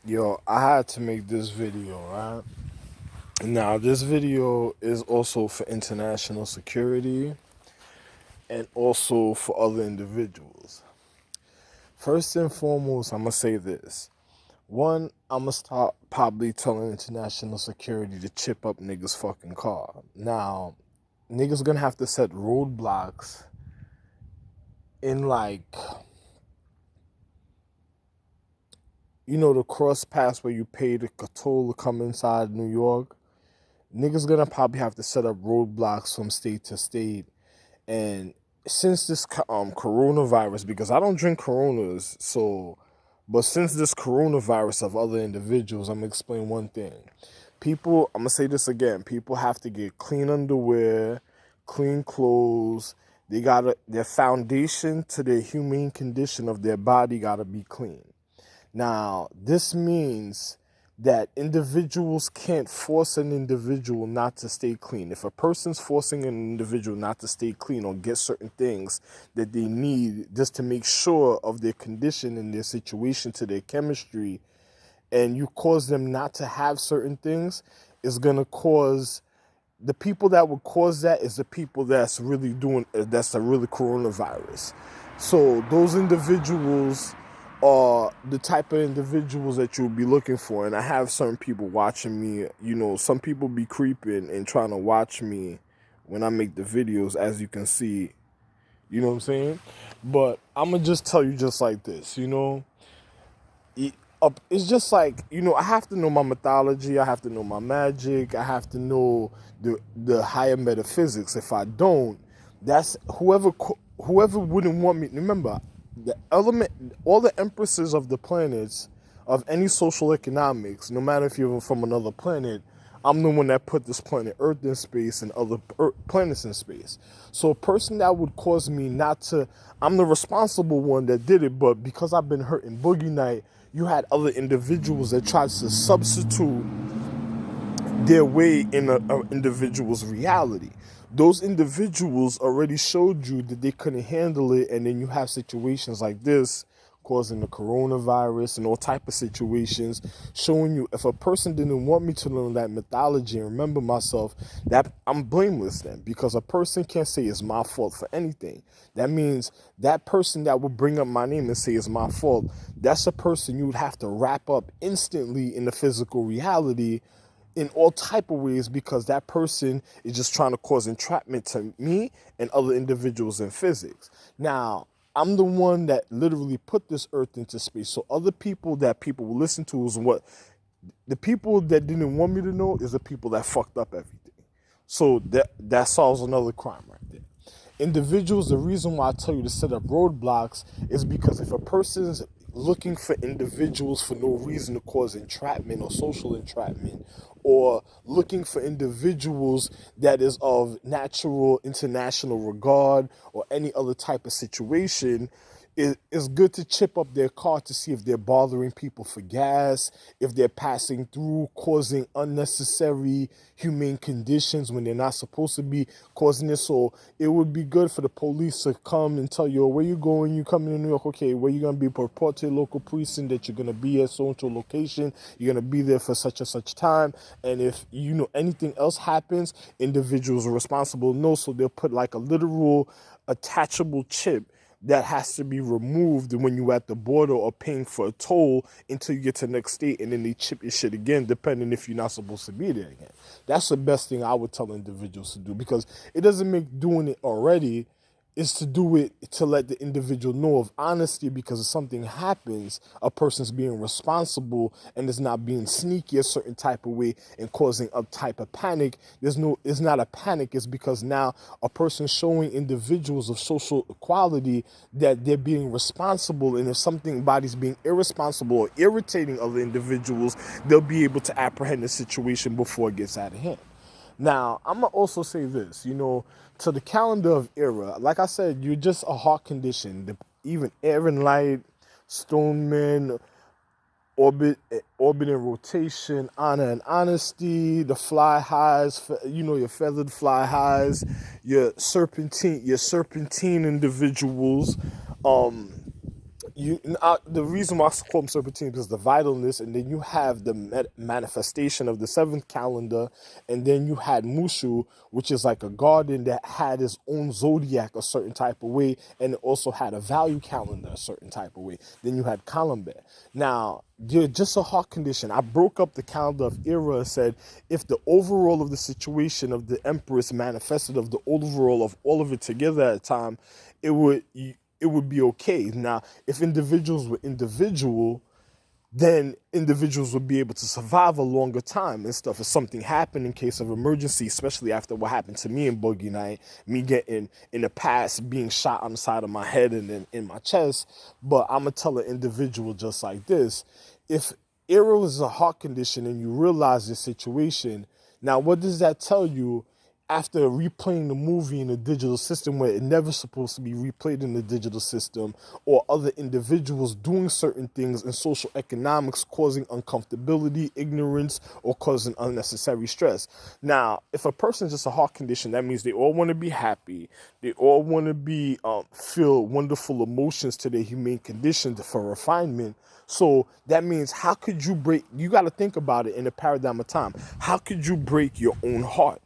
Yo, I had to make this video, right? Now, this video is also for international security and also for other individuals. First and foremost, I'm going to say this. One, I'm going to start probably telling international security to chip up niggas' fucking car. Now, niggas going to have to set roadblocks in the cross pass where you pay the toll to come inside New York. Niggas gonna probably have to set up roadblocks from state to state. And since this coronavirus, because I don't drink Coronas, but since this coronavirus of other individuals, I'm gonna explain one thing. People, I'm gonna say this again, people have to get clean underwear, clean clothes. Their foundation to their humane condition of their body gotta be clean. Now, this means that individuals can't force an individual not to stay clean. If a person's forcing an individual not to stay clean or get certain things that they need just to make sure of their condition and their situation to their chemistry, and you cause them not to have certain things, is going to cause the people that would cause that is the people that's really that's a really coronavirus. So those individuals are the type of individuals that you'll be looking for. And I have certain people watching me. Some people be creeping and trying to watch me when I make the videos, as you can see. You know what I'm saying? But I'm going to just tell you just like this, it's just like, I have to know my mythology, I have to know my magic, I have to know the higher metaphysics. If I don't, that's whoever wouldn't want me. Remember, all the empresses of the planets, of any social economics, no matter if you're from another planet, I'm the one that put this planet Earth in space and other planets in space. So a person that would cause me not to, I'm the responsible one that did it, but because I've been hurt in Boogie Night, you had other individuals that tried to substitute their way in an individual's reality. Those individuals already showed you that they couldn't handle it, and then you have situations like this causing the coronavirus and all type of situations, showing you if a person didn't want me to learn that mythology and remember myself, that I'm blameless then, because a person can't say it's my fault for anything. That means that person that would bring up my name and say it's my fault, that's a person you would have to wrap up instantly in the physical reality in all type of ways, because that person is just trying to cause entrapment to me and other individuals in physics. Now, I'm the one that literally put this earth into space. So other people that people will listen to is what the people that didn't want me to know is the people that fucked up everything. So that solves another crime right there. Individuals, the reason why I tell you to set up roadblocks is because if a person's looking for individuals for no reason to cause entrapment or social entrapment, or looking for individuals that is of natural international regard or any other type of situation, it's good to chip up their car to see if they're bothering people for gas, if they're passing through, causing unnecessary humane conditions when they're not supposed to be causing this. So it would be good for the police to come and tell you, where you going? You coming to New York? Okay, where you going to be? Report to your local precinct that you're going to be at so-and-so location. You're going to be there for such and such time. And if anything else happens, individuals are responsible. No, so they'll put like a literal attachable chip that has to be removed when you're at the border or paying for a toll until you get to the next state, and then they chip your shit again, depending if you're not supposed to be there again. That's the best thing I would tell individuals to do, because it doesn't make doing it already, is to do it to let the individual know of honesty, because if something happens, a person's being responsible and is not being sneaky a certain type of way and causing a type of panic. It's not a panic, it's because now a person's showing individuals of social equality that they're being responsible, and if somebody's being irresponsible or irritating other individuals, they'll be able to apprehend the situation before it gets out of hand. Now, I'm going to also say this, to the calendar of era, like I said, you're just a heart condition. Even Aaron Light, Stoneman, orbit and rotation, honor and honesty, the fly highs, your feathered fly highs, your serpentine individuals, the reason why I call them serpentines is the vitalness, and then you have the manifestation of the seventh calendar, and then you had Mushu, which is like a garden that had its own zodiac a certain type of way, and it also had a value calendar a certain type of way. Then you had Kalimber. Now, just a heart condition. I broke up the calendar of era and said if the overall of the situation of the Empress manifested of the overall of all of it together at a time, it would be okay. Now, if individuals were individual, then individuals would be able to survive a longer time and stuff. If something happened in case of emergency, especially after what happened to me in Boogie Night, me getting in the past being shot on the side of my head and then in my chest. But I'm gonna tell an individual just like this: if era is a heart condition and you realize this situation, now what does that tell you? After replaying the movie in a digital system where it never supposed to be replayed in the digital system, or other individuals doing certain things in social economics causing uncomfortability, ignorance, or causing unnecessary stress. Now, if a person's just a heart condition, that means they all want to be happy. They all want to be feel wonderful emotions to their humane condition for refinement. So that means how could you break? You got to think about it in the paradigm of time. How could you break your own heart?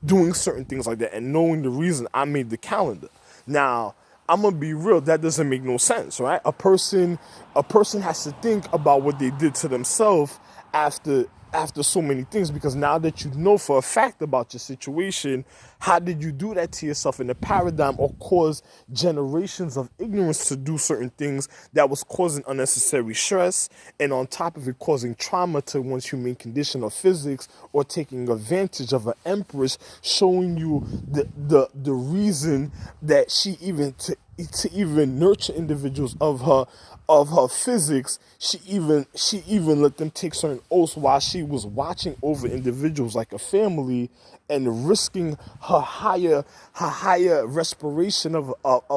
Doing certain things like that and knowing the reason I made the calendar. Now, I'm gonna be real, that doesn't make no sense, right? A person has to think about what they did to themselves after so many things, because now that you know for a fact about your situation, how did you do that to yourself in the paradigm or cause generations of ignorance to do certain things that was causing unnecessary stress, and on top of it causing trauma to one's human condition or physics, or taking advantage of an empress showing you the reason that she even to even nurture individuals of her physics, she even let them take certain oaths while she was watching over individuals like a family, and risking her higher respiration of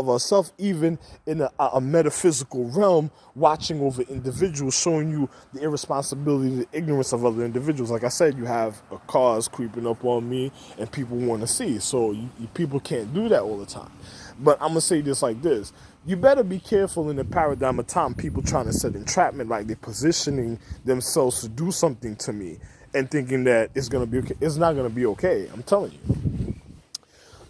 herself, even in a metaphysical realm, watching over individuals, showing you the irresponsibility, the ignorance of other individuals. Like I said, you have cars creeping up on me and people want to see, so people can't do that all the time. But I'm gonna say this like this: you better be careful in the paradigm of time, people trying to set entrapment, like they're positioning themselves to do something to me and thinking that it's gonna be okay. It's not gonna be okay, I'm telling you.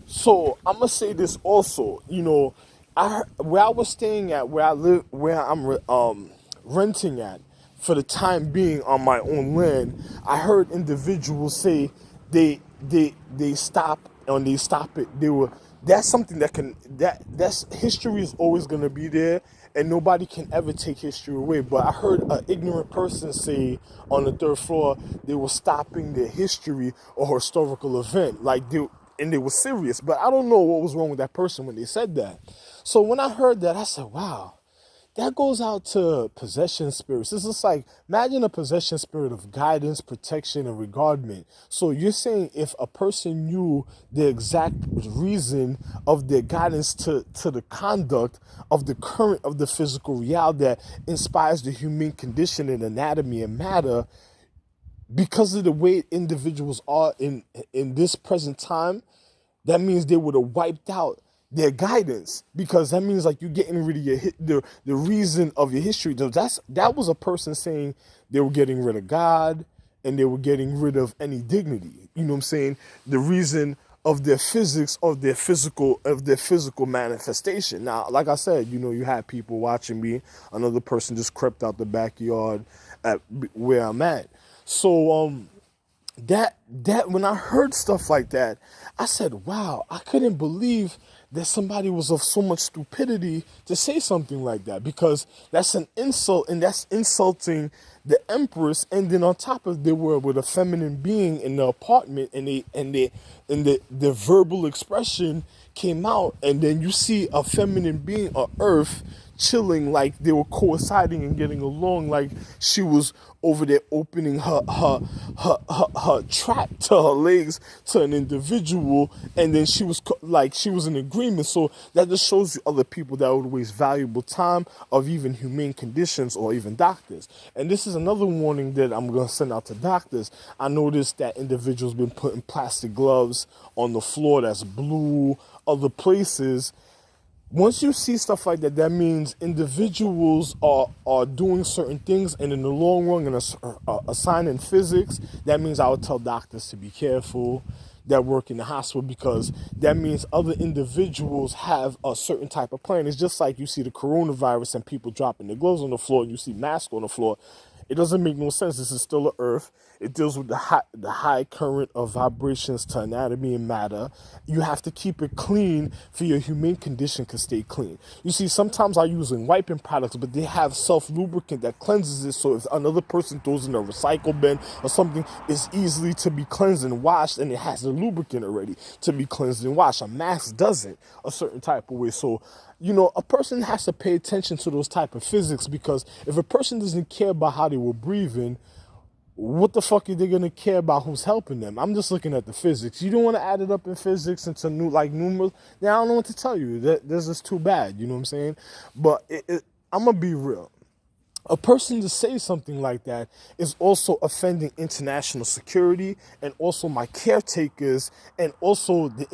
So I'm gonna say this also, where I was staying at, where I live, where I'm renting at for the time being on my own land, I heard individuals say they stop and they stop it. That's something that's history is always gonna be there, and nobody can ever take history away. But I heard an ignorant person say on the third floor they were stopping their history or historical event, and they were serious. But I don't know what was wrong with that person when they said that. So when I heard that, I said, wow, that goes out to possession spirits. This is like, imagine a possession spirit of guidance, protection, and regardment. So you're saying if a person knew the exact reason of their guidance to the conduct of the current of the physical reality that inspires the human condition and anatomy and matter, because of the way individuals are in this present time, that means they would have wiped out their guidance, because that means like you're getting rid of the reason of your history. That was a person saying they were getting rid of God and they were getting rid of any dignity. You know what I'm saying? The reason of their physics, of their physical manifestation. Now, like I said, you had people watching me. Another person just crept out the backyard at where I'm at. So that when I heard stuff like that, I said, wow, I couldn't believe that somebody was of so much stupidity to say something like that, because that's an insult, and that's insulting the empress. And then on top of it, they were with a feminine being in the apartment, and the verbal expression came out, and then you see a feminine being on earth chilling, like they were coinciding and getting along, like she was over there opening her trap to her legs to an individual, and then she was in agreement. So that just shows you other people that would waste valuable time of even humane conditions or even doctors. And this is another warning that I'm going to send out to doctors. I noticed that individuals been putting plastic gloves on the floor that's blue, other places. once you see stuff like that, that means individuals are doing certain things, and in the long run, going to assign in physics. That means I would tell doctors to be careful that work in the hospital, because that means other individuals have a certain type of plan. It's just like you see the coronavirus and people dropping their gloves on the floor, and you see masks on the floor. It doesn't make no sense. This is still a Earth. It deals with the high current of vibrations to anatomy and matter. You have to keep it clean for your humane condition to stay clean. You see, sometimes I'm using wiping products, but they have self-lubricant that cleanses it, so if another person throws in a recycle bin or something, it's easily to be cleansed and washed, and it has the lubricant already to be cleansed and washed. A mask doesn't, a certain type of way. So, a person has to pay attention to those type of physics, because if a person doesn't care about how they were breathing, what the fuck are they gonna care about who's helping them? I'm just looking at the physics. You don't want to add it up in physics into numerals. Now I don't know what to tell you. This is too bad. You know what I'm saying? But I'm gonna be real. A person to say something like that is also offending international security, and also my caretakers, and also the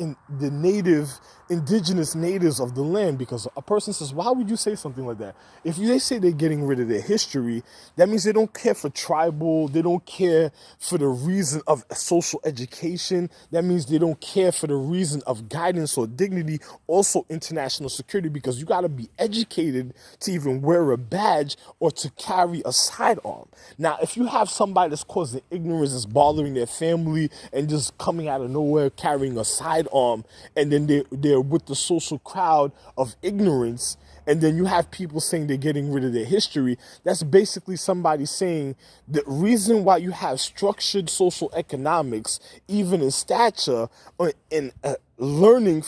indigenous natives of the land. Because a person says, why would you say something like that? If they say they're getting rid of their history, that means they don't care for tribal, they don't care for the reason of social education, that means they don't care for the reason of guidance or dignity, also international security, because you got to be educated to even wear a badge or to carry a sidearm. Now, if you have somebody that's causing ignorance, that's bothering their family, and just coming out of nowhere carrying a sidearm, and then they're with the social crowd of ignorance, and then you have people saying they're getting rid of their history, that's basically somebody saying the reason why you have structured social economics, even in stature, or in learning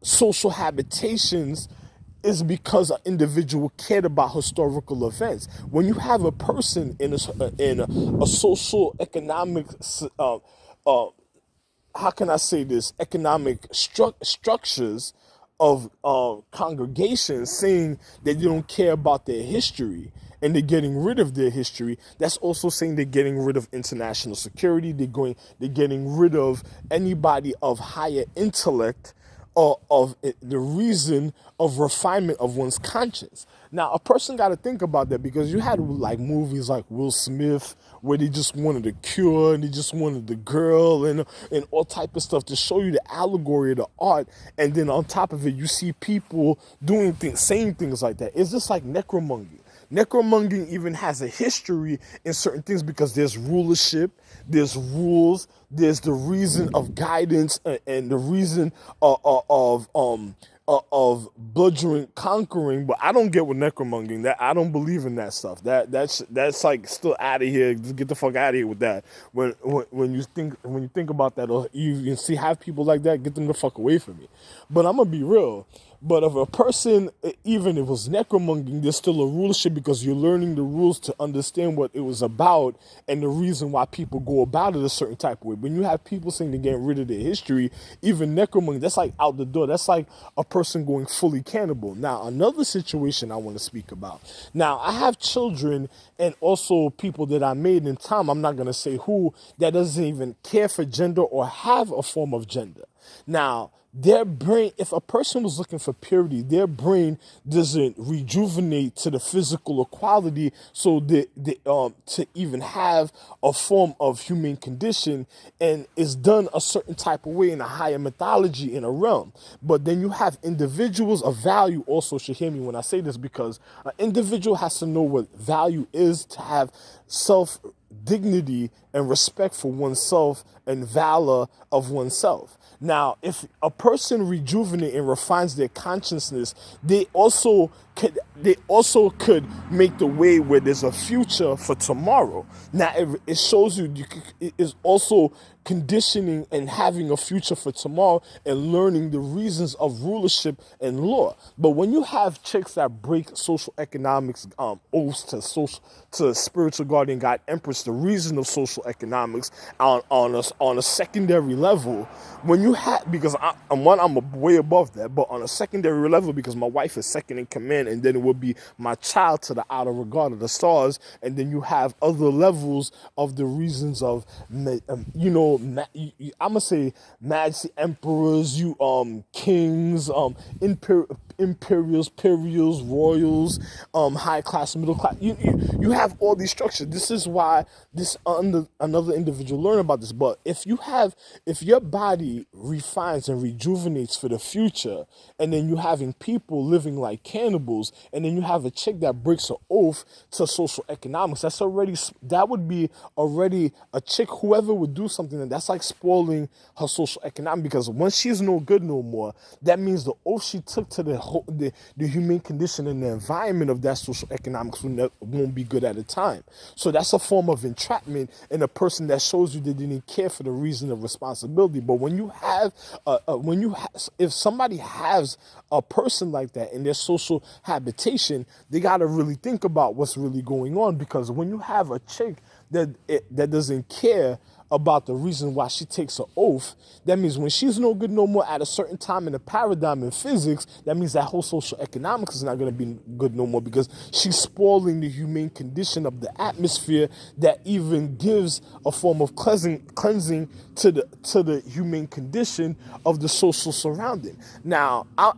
social habitations, is because an individual cared about historical events. When you have a person in a social economic, how can I say this, economic structures of congregations saying that they don't care about their history and they're getting rid of their history, that's also saying they're getting rid of international security. They're getting rid of anybody of higher intellect, or of the reason of refinement of one's conscience. Now, a person got to think about that, because you had like movies like Will Smith, where they just wanted a cure and they just wanted the girl and all type of stuff to show you the allegory of the art. And then on top of it, you see people doing things, saying things like that. It's just like necromancy. Necromongering even has a history in certain things, because there's rulership, there's rules, there's the reason of guidance, and the reason of bludgeoning, conquering. But I don't get with necromongering. That I don't believe in that stuff. That's like still out of here. Just get the fuck out of here with that. When you think about that, or you see have people like that, get them the fuck away from me. But I'm gonna be real. But if a person, even if it was necromongering, there's still a rulership, because you're learning the rules to understand what it was about and the reason why people go about it a certain type of way. When you have people saying they're getting rid of their history, even necromongering, that's like out the door. That's like a person going fully cannibal. Now, another situation I want to speak about. Now, I have children and also people that I made in time, I'm not going to say who, that doesn't even care for gender or have a form of gender. Now, their brain, if a person was looking for purity, their brain doesn't rejuvenate to the physical equality, so to even have a form of human condition, and is done a certain type of way in a higher mythology, in a realm. But then you have individuals of value also should hear me when I say this, because an individual has to know what value is, to have self dignity and respect for oneself and valor of oneself. Now, if a person rejuvenates and refines their consciousness, they also could make the way where there's a future for tomorrow. Now, it shows you it is also conditioning and having a future for tomorrow, and learning the reasons of rulership and law. But when you have chicks that break social economics oaths to spiritual guardian God empress, the reason of social economics on a secondary level, when you have, because I'm way above that, but on a secondary level, because my wife is second in command, and then it would be my child to the outer regard of the stars, and then you have other levels of the reasons of I'm gonna say majesty emperors, you kings, imperials, periods, royals, high class, middle class. You have all these structures. This is why another individual learn about this. But if your body refines and rejuvenates for the future, and then you having people living like cannibals, and then you have a chick that breaks an oath to social economics, that would be already a chick. Whoever would do something, that's like spoiling her social economic, because once she's no good no more, that means the oath she took to the human condition and the environment of that social economics won't be good at the time. So that's a form of entrapment in a person that shows you they didn't care for the reason of responsibility. But when you have if somebody has a person like that in their social habitation, they got to really think about what's really going on, because when you have a chick that doesn't care about the reason why she takes an oath, that means when she's no good no more at a certain time in the paradigm in physics, that means that whole social economics is not going to be good no more, because she's spoiling the humane condition of the atmosphere that even gives a form of cleansing to the humane condition of the social surrounding. Now, I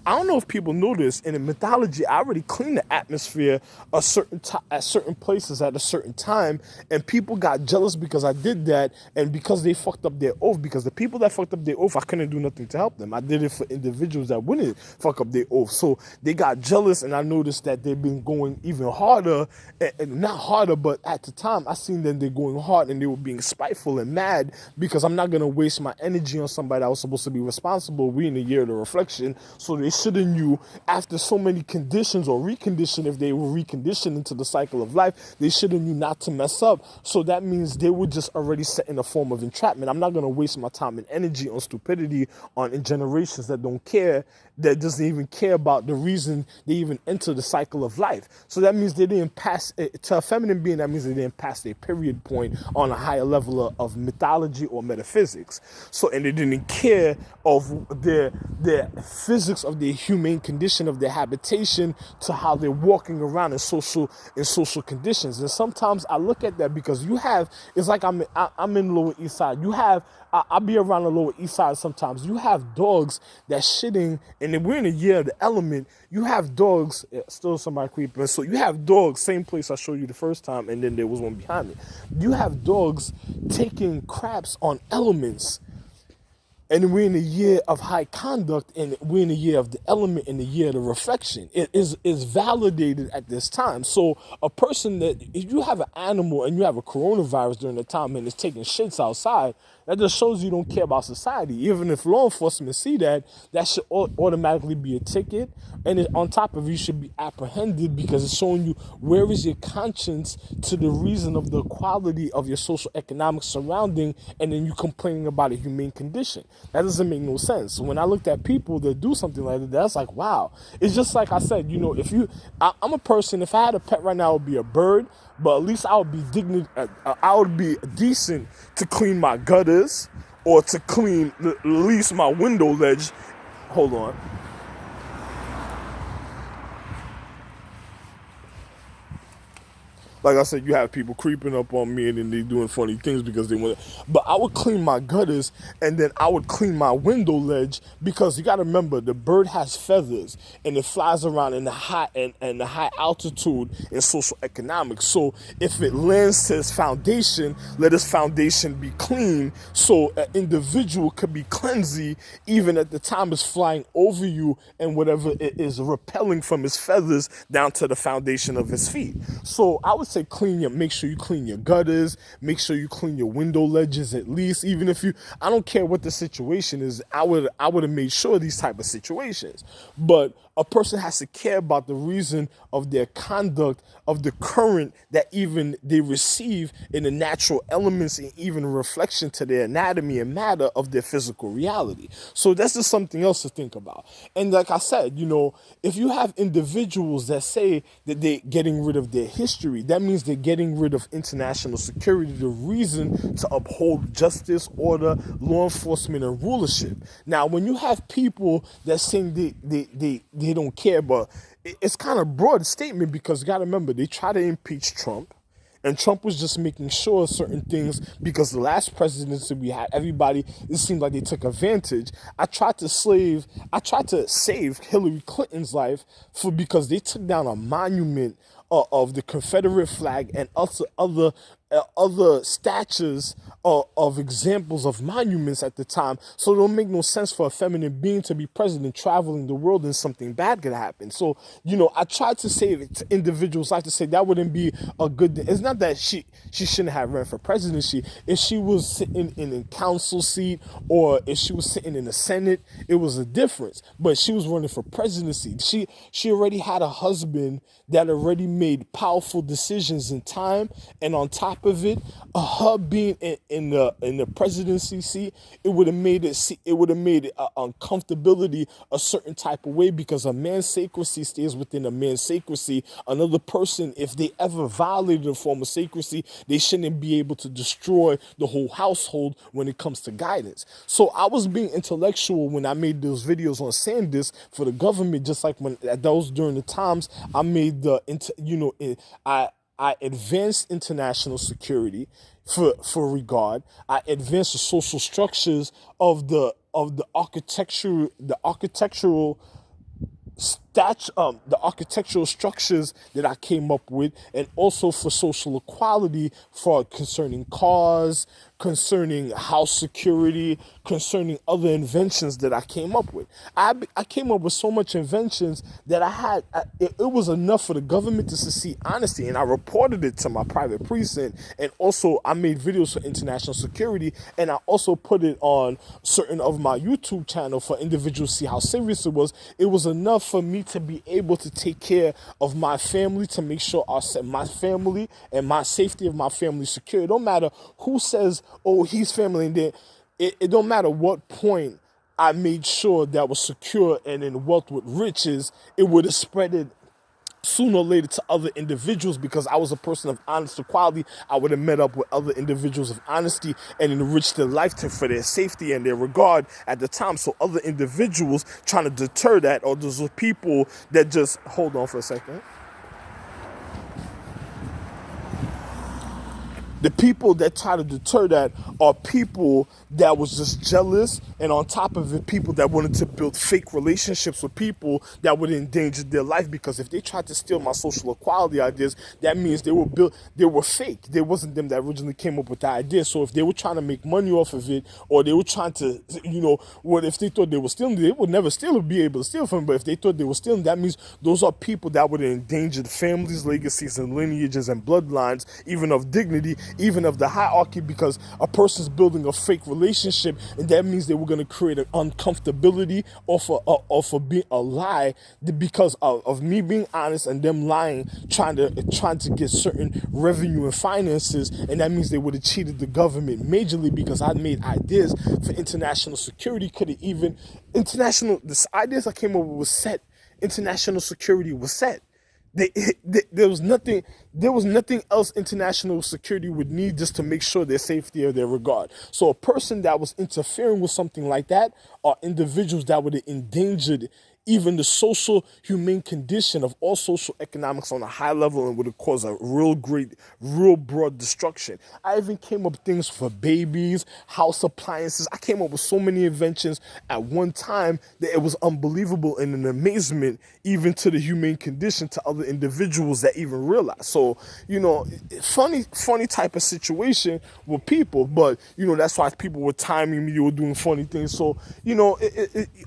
don't know if people know this, in the mythology, I already cleaned the atmosphere at certain places at a certain time, and people got jealous because I did that, and because they fucked up their oath, because the people that fucked up their oath, I couldn't do nothing to help them. I did it for individuals that wouldn't fuck up their oath. So they got jealous, and I noticed that they've been going even harder, and not harder, but at the time, I seen them, they're going hard, and they were being spiteful and mad, because I'm not going to waste my energy on somebody that was supposed to be responsible. We in the year of the reflection, so they shouldn't you, after so many conditions or recondition, if they were reconditioned into the cycle of life, they shouldn't you not to mess up. So that means they were just already set in a form of entrapment. I'm not going to waste my time and energy on stupidity in generations that don't care, that doesn't even care about the reason they even enter the cycle of life. So that means they didn't pass, to a feminine being, that means they didn't pass their period point on a higher level of mythology or metaphysics. So, and they didn't care of their physics of their humane condition, of their habitation, to how they're walking around in social conditions. And sometimes I look at that, because it's like I'm in Lower East Side. I'll be around the Lower East Side sometimes. You have dogs that shitting, and we're in a year of the element. You have dogs, still somebody creeping. So you have dogs, same place I showed you the first time, and then there was one behind me. You have dogs taking craps on elements. And we're in the year of high conduct, and we're in the year of the element, in the year of the reflection. It is validated at this time. So a person that, if you have an animal and you have a coronavirus during the time and it's taking shits outside, that just shows you don't care about society. Even if law enforcement see that should automatically be a ticket. And on top of it, you should be apprehended, because it's showing you where is your conscience to the reason of the quality of your social economic surrounding, and then you complaining about a humane condition. That doesn't make no sense. So when I looked at people that do something like that, that's like, wow. It's just like I said, I'm a person, if I had a pet right now, it would be a bird, but at least I would be decent to clean my gutters, or to clean at least my window ledge. Hold on. Like I said, you have people creeping up on me, and then they doing funny things because they want. But I would clean my gutters, and then I would clean my window ledge, because you got to remember, the bird has feathers, and it flies around in the high altitude in social economics. So if it lands to its foundation, let its foundation be clean, so an individual could be cleansy even at the time it's flying over you, and whatever it is repelling from its feathers down to the foundation of his feet. So I would say make sure you clean your gutters, make sure you clean your window ledges at least, even if I don't care what the situation is, I would have made sure these type of situations. But a person has to care about the reason of their conduct, of the current that even they receive in the natural elements, and even a reflection to their anatomy and matter of their physical reality. So that's just something else to think about. And like I said, if you have individuals that say that they're getting rid of their history, that means they're getting rid of international security, the reason to uphold justice, order, law enforcement, and rulership. Now, when you have people that saying they don't care, but it's kind of broad statement, because you got to remember, they try to impeach Trump, And Trump was just making sure certain things, because the last presidency we had, everybody, it seemed like they took advantage. I tried to save Hillary Clinton's life because they took down a monument of the Confederate flag and also other statues of examples of monuments at the time. So it don't make no sense for a feminine being to be president traveling the world and something bad could happen. So, I tried to save it to individuals. Like to say that wouldn't be a good. It's not that she shouldn't have run for presidency. If she was sitting in a council seat or if she was sitting in the Senate, it was a difference. But she was running for presidency. She already had a husband that already made powerful decisions in time, and on top of it, her being in the presidency seat, it would have made uncomfortability a certain type of way, because a man's secrecy stays within a man's secrecy. Another person, if they ever violated a form of secrecy, they shouldn't be able to destroy the whole household when it comes to guidance. So I was being intellectual when I made those videos on SanDisk for the government, just like when those during the times I made I advanced international security for regard. I advanced the social structures of the architectural the architectural structures that I came up with, and also for social equality, for concerning cars, concerning house security, concerning other inventions that I came up with. I came up with so much inventions that it was enough for the government to see honesty, and I reported it to my private precinct, and also I made videos for international security, and I also put it on certain of my YouTube channel for individuals to see how serious it was. It was enough for me to be able to take care of my family, to make sure my family and my safety of my family secure. It don't matter who says, oh, he's family, and then it don't matter what point I made sure that was secure and in wealth with riches, it would have spread it sooner or later to other individuals, because I was a person of honest equality. I would have met up with other individuals of honesty and enriched their life for their safety and their regard at the time. So other individuals trying to deter that, or those people that just, hold on for a second. The people that try to deter that are people that was just jealous, and on top of it, people that wanted to build fake relationships with people that would endanger their life. Because if they tried to steal my social equality ideas, that means they were fake. They wasn't them that originally came up with the idea. So if they were trying to make money off of it, or they were trying to, what if they thought they were stealing, they would never be able to steal from them. But if they thought they were stealing, that means those are people that would endanger families, legacies, and lineages and bloodlines, even of dignity, even of the hierarchy, because a person's building a fake relationship, and that means they were going to create an uncomfortability for being a lie, because of me being honest and them lying, trying to get certain revenue and finances, and that means they would have cheated the government majorly, because I made ideas for international security. The ideas I came up with was set. International security was set. There was nothing else international security would need just to make sure their safety or their regard. So a person that was interfering with something like that are individuals that would have endangered even the social humane condition of all social economics on a high level, and would have caused a real broad destruction. I even came up with things for babies, house appliances. I came up with so many inventions at one time that it was unbelievable and an amazement even to the humane condition, to other individuals that even realized. So, funny type of situation with people, but, that's why people were timing me, they were doing funny things. So,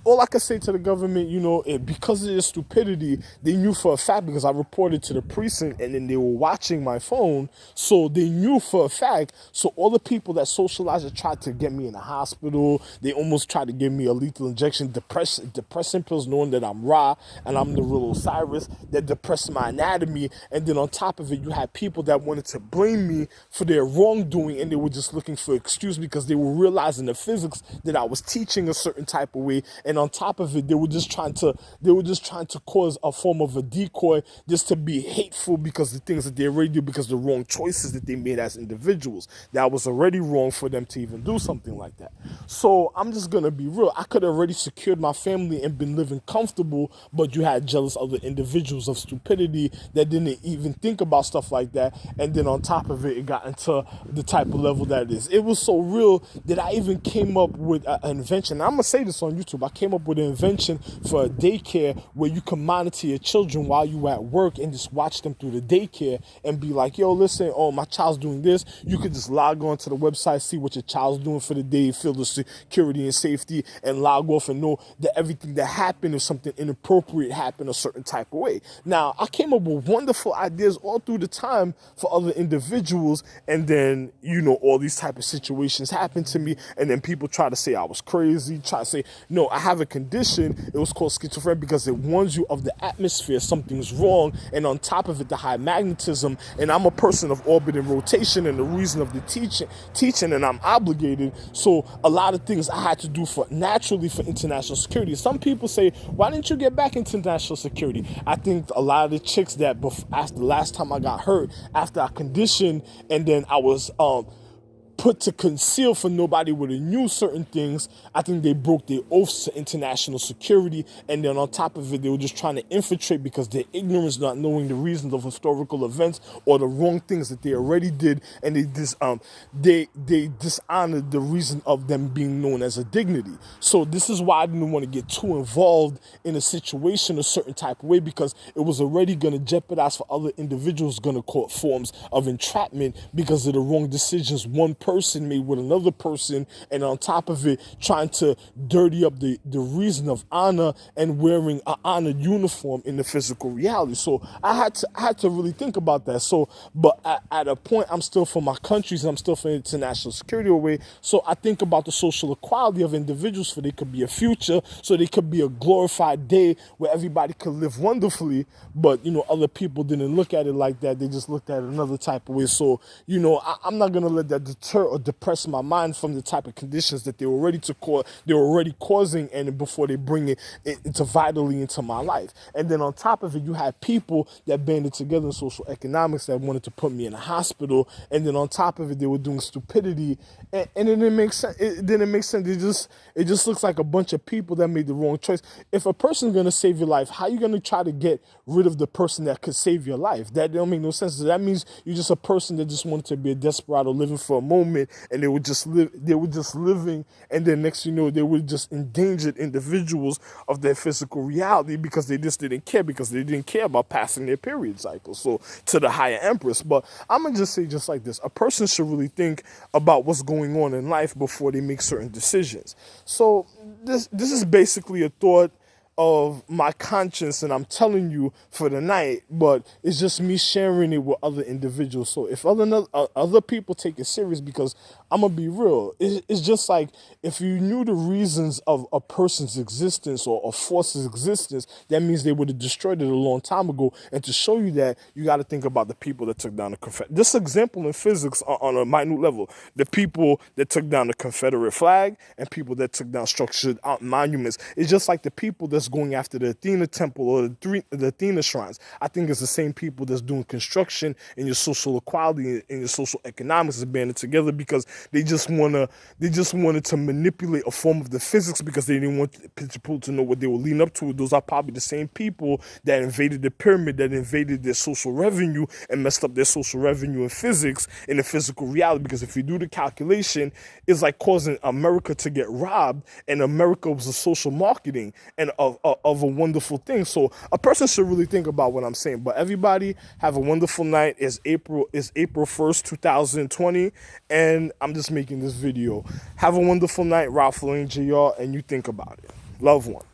all I can say to the government, because of their stupidity, they knew for a fact, because I reported to the precinct and then they were watching my phone, so they knew for a fact. So all the people that socialized and tried to get me in the hospital, they almost tried to give me a lethal injection, depressant pills, knowing that I'm Ra and I'm the real Osiris, that depressed my anatomy. And then on top of it, you had people that wanted to blame me for their wrongdoing, and they were just looking for excuse because they were realizing the physics that I was teaching a certain type of way. And on top of it, they were just trying trying to cause a form of a decoy, just to be hateful because the things that they already do, because the wrong choices that they made as individuals. That was already wrong for them to even do something like that. So I'm just gonna be real. I could have already secured my family and been living comfortable, but you had jealous other individuals of stupidity that didn't even think about stuff like that. And then on top of it, it got into the type of level that it is. It was so real that I even came up with an invention. I'm gonna say this on YouTube. I came up with an invention for a daycare where you can monitor your children while you at work and just watch them through the daycare and be like, yo, listen, oh, my child's doing this. You could just log on to the website, see what your child's doing for the day, feel the security and safety, and log off and know that everything that happened, if something inappropriate happened a certain type of way. Now, I came up with wonderful ideas all through the time for other individuals, and then, you know, all these type of situations happen to me, and then people try to say I was crazy, try to say, no, I have a condition. It was called schizophrenia because it warns you of the atmosphere, something's wrong, and on top of it, the high magnetism, and I'm a person of orbit and rotation, and the reason of the teaching, and I'm obligated, so a lot of things I had to do naturally for international security. Some people say, why didn't you get back into national security? I think a lot of the chicks that after the last time I got hurt, after I conditioned, and then I was put to conceal for nobody would have knew certain things, I think they broke their oaths to international security, and then on top of it, they were just trying to infiltrate because their ignorance, not knowing the reasons of historical events or the wrong things that they already did, and they dishonored the reason of them being known as a dignity. So this is why I didn't want to get too involved in a situation a certain type of way, because it was already going to jeopardize for other individuals going to court forms of entrapment because of the wrong decisions one person made with another person, and on top of it, trying to dirty up the reason of honor and wearing an honored uniform in the physical reality. So I had to really think about that. So, but at a point, I'm still for my countries, and I'm still for international security away. So I think about the social equality of individuals, for they could be a future, so they could be a glorified day where everybody could live wonderfully. But, you know, other people didn't look at it like that. They just looked at it another type of way. So, you know, I'm not going to let that deter or depress my mind from the type of conditions that they were already causing, and before they bring it into vitally into my life. And then on top of it, you had people that banded together in social economics that wanted to put me in a hospital, and then on top of it, they were doing stupidity, and it didn't make sense. It didn't make sense. It just looks like a bunch of people that made the wrong choice. If a person's gonna save your life, how are you gonna try to get rid of the person that could save your life? That don't make no sense. So that means you're just a person that just wanted to be a desperado living for a moment, and they were just living, and then next you know, they were just endangered individuals of their physical reality because they just didn't care, because they didn't care about passing their period cycle. So to the higher empress. But I'm gonna just say just like this: a person should really think about what's going on in life before they make certain decisions. So this is basically a thought of my conscience, and I'm telling you for the night, but it's just me sharing it with other individuals. So if other people take it serious, because I'm gonna be real, it's just like if you knew the reasons of a person's existence or a force's existence, that means they would have destroyed it a long time ago. And to show you that, you got to think about the people that took down the Confederate. This example in physics on a minute level: the people that took down the Confederate flag and people that took down structured monuments. It's just like the people that's going after the Athena temple or the Athena shrines. I think it's the same people that's doing construction and your social equality and your social economics is banded together because they just wanted to manipulate a form of the physics because they didn't want people to know what they were leading up to. Those are probably the same people that invaded the pyramid, that invaded their social revenue and messed up their social revenue in physics, in the physical reality. Because if you do the calculation, it's like causing America to get robbed, and America was a social marketing and of a wonderful thing. So a person should really think about what I'm saying. But everybody have a wonderful night. It's April 1st, 2020, and I'm just making this video. Have a wonderful night, Ralph Lane JR, and you think about it. Love one.